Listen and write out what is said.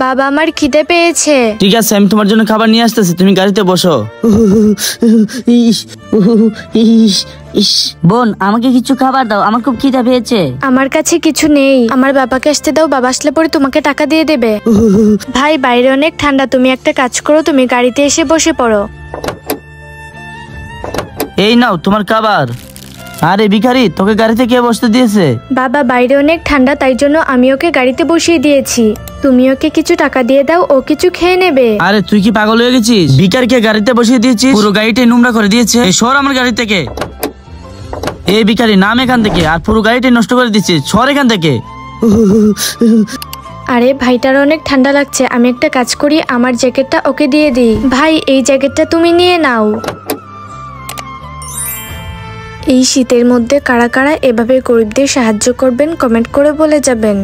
বাবা আমার খিদে পেয়েছে। ঠিক আছে, আমি তোমার জন্য খাবার নিয়ে আসতেছি, তুমি গাড়িতে বসো। বোন, আমাকে কিছু খাবার দাও, আমার খুব খিদে পেয়েছে। আমার কাছে কিছু নেই, আমার বাবাকে আসতে দাও, বাবা আসলে পরে তোমাকে টাকা দিয়ে দেবে। ভাই বাইরে অনেক ঠান্ডা, তুমি একটা কাজ করো, তুমি গাড়িতে এসে বসে পড়ো। এই নাও তোমার খাবার। আরে ভিখারি, তোকে গাড়িতে কে বসতে দিয়েছে? বাবা বাইরে অনেক ঠান্ডা, তাই জন্য আমি ওকে গাড়িতে বসিয়ে দিয়েছি। তুমি ওকে কিছু টাকা দিয়ে দাও, ও কিছু খেয়ে নেবে। আরে তুই কি পাগল হয়ে গেছিস? ভিখারিকে গাড়িতে বসিয়ে দিয়েছিস, পুরো গাড়িটাই নোংরা করে দিয়েছে। এই সর আমার গাড়ি থেকে। এই ভিখারি, নাম এখান থেকে, আর পুরো গাড়িটাই নষ্ট করে দিচ্ছিস, সর এখান থেকে। আরে ভাইটার অনেক ঠান্ডা লাগছে, আমি একটা কাজ করি, আমার জ্যাকেটটা ওকে দিয়ে দিই। ভাই এই জ্যাকেটটা তুমি নিয়ে নাও। এই শীতের মধ্যে কারা কারা এভাবে গরিবদের সাহায্য করবেন কমেন্ট করে বলে যাবেন।